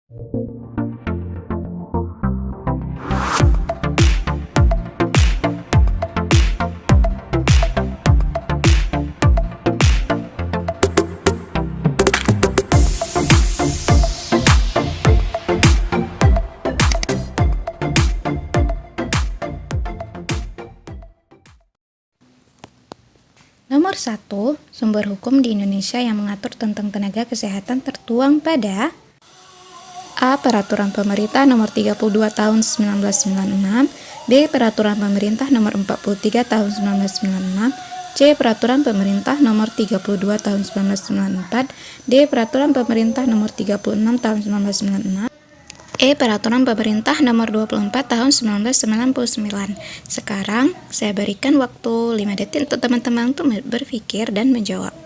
Nomor 1, sumber hukum di Indonesia yang mengatur tentang tenaga kesehatan tertuang pada A. Peraturan Pemerintah Nomor 32 Tahun 1996, B. Peraturan Pemerintah Nomor 43 Tahun 1996, C. Peraturan Pemerintah Nomor 32 Tahun 1994, D. Peraturan Pemerintah Nomor 36 Tahun 1996, E. Peraturan Pemerintah Nomor 24 Tahun 1999. Sekarang saya berikan waktu 5 detik untuk teman-teman untuk berpikir dan menjawab.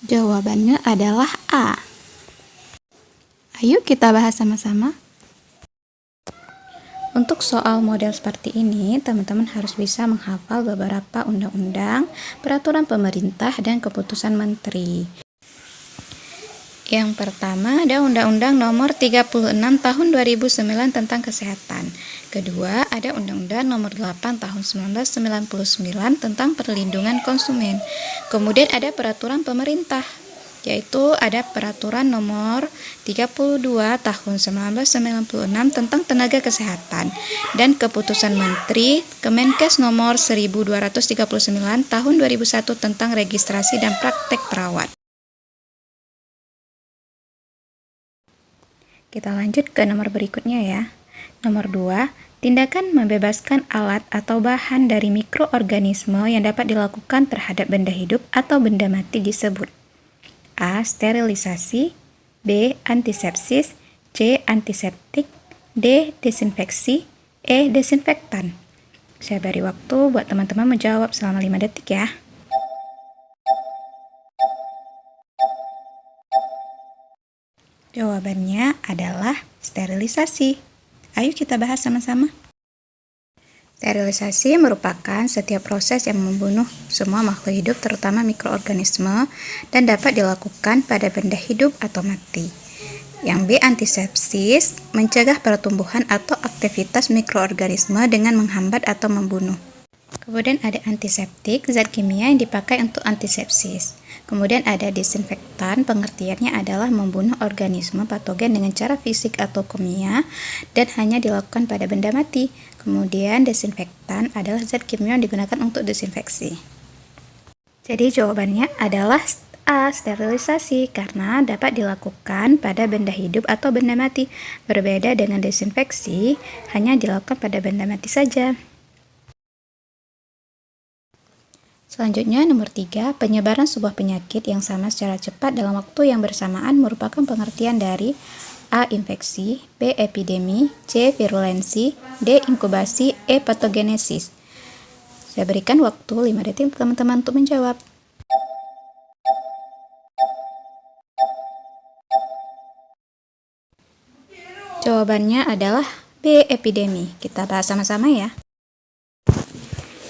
Jawabannya adalah A. Ayo kita bahas sama-sama. Untuk soal model seperti ini, teman-teman harus bisa menghafal beberapa undang-undang, peraturan pemerintah, dan keputusan menteri. Yang pertama ada Undang-Undang Nomor 36 Tahun 2009 tentang Kesehatan. Kedua, ada Undang-Undang Nomor 8 Tahun 1999 tentang Perlindungan Konsumen. Kemudian ada peraturan pemerintah, yaitu ada Peraturan Nomor 32 Tahun 1996 tentang Tenaga Kesehatan dan Keputusan Menteri Kemenkes Nomor 1239 Tahun 2001 tentang Registrasi dan Praktek Perawat. Kita lanjut ke nomor berikutnya ya. Nomor 2, tindakan membebaskan alat atau bahan dari mikroorganisme yang dapat dilakukan terhadap benda hidup atau benda mati disebut A. Sterilisasi, B. Antisepsis, C. Antiseptik, D. Desinfeksi, E. Desinfektan. Saya beri waktu buat teman-teman menjawab selama 5 detik ya. Jawabannya adalah sterilisasi. Ayo kita bahas sama-sama. Sterilisasi merupakan setiap proses yang membunuh semua makhluk hidup, terutama mikroorganisme, dan dapat dilakukan pada benda hidup atau mati. Yang B. Antisepsis, mencegah pertumbuhan atau aktivitas mikroorganisme dengan menghambat atau membunuh. Kemudian ada antiseptik, zat kimia yang dipakai untuk antisepsis. Kemudian ada desinfektan, pengertiannya adalah membunuh organisme patogen dengan cara fisik atau kimia dan hanya dilakukan pada benda mati. Kemudian desinfektan adalah zat kimia yang digunakan untuk desinfeksi. Jadi jawabannya adalah A. Sterilisasi, karena dapat dilakukan pada benda hidup atau benda mati. Berbeda dengan desinfeksi, hanya dilakukan pada benda mati saja. Selanjutnya nomor 3, penyebaran sebuah penyakit yang sama secara cepat dalam waktu yang bersamaan merupakan pengertian dari A. Infeksi, B. Epidemi, C. Virulensi, D. Inkubasi, E. Patogenesis. Saya berikan waktu 5 detik untuk teman-teman untuk menjawab. Jawabannya adalah B. Epidemi. Kita bahas sama-sama ya.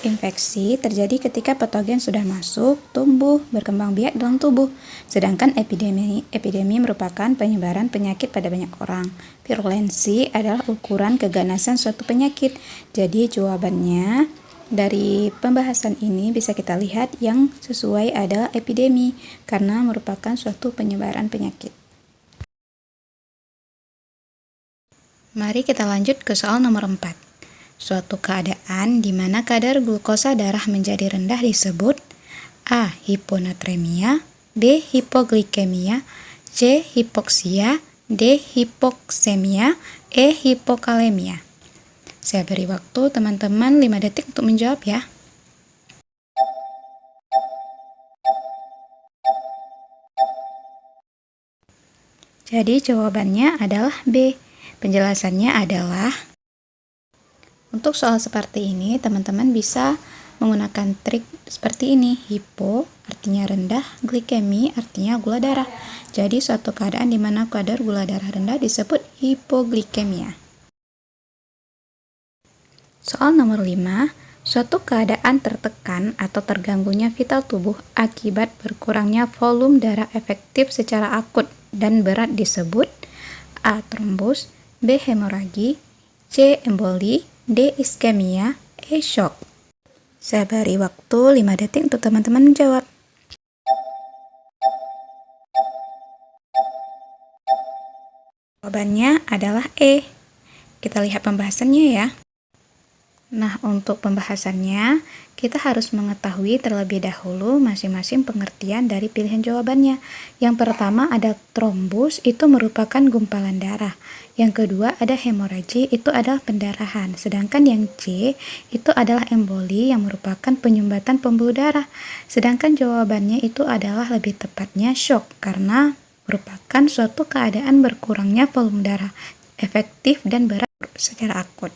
Infeksi terjadi ketika patogen sudah masuk, tumbuh, berkembang biak dalam tubuh. Sedangkan epidemi merupakan penyebaran penyakit pada banyak orang. Virulensi adalah ukuran keganasan suatu penyakit. Jadi jawabannya dari pembahasan ini bisa kita lihat yang sesuai adalah epidemi, karena merupakan suatu penyebaran penyakit. Mari kita lanjut ke soal nomor 4. Suatu keadaan di mana kadar glukosa darah menjadi rendah disebut A. Hiponatremia, B. Hipoglikemia, C. Hipoksia, D. Hipoksemia, E. Hipokalemia. Saya beri waktu teman-teman 5 detik untuk menjawab ya. Jadi jawabannya adalah B. Penjelasannya adalah untuk soal seperti ini, teman-teman bisa menggunakan trik seperti ini. Hipo artinya rendah, glikemi artinya gula darah. Jadi suatu keadaan di mana kadar gula darah rendah disebut hipoglikemia. Soal nomor 5, Suatu keadaan tertekan atau terganggunya vital tubuh akibat berkurangnya volume darah efektif secara akut dan berat disebut A. Trombus, B. Hemoragi, C. Emboli, D. Iskemia, E. Shock. Saya beri waktu 5 detik untuk teman-teman menjawab. Jawabannya adalah E. Kita lihat pembahasannya ya. Nah, untuk pembahasannya, kita harus mengetahui terlebih dahulu masing-masing pengertian dari pilihan jawabannya. Yang pertama ada trombus, itu merupakan gumpalan darah. Yang kedua ada hemoragi, itu adalah pendarahan. Sedangkan yang C, itu adalah emboli yang merupakan penyumbatan pembuluh darah. Sedangkan jawabannya itu adalah lebih tepatnya shock, karena merupakan suatu keadaan berkurangnya volume darah efektif dan berat secara akut.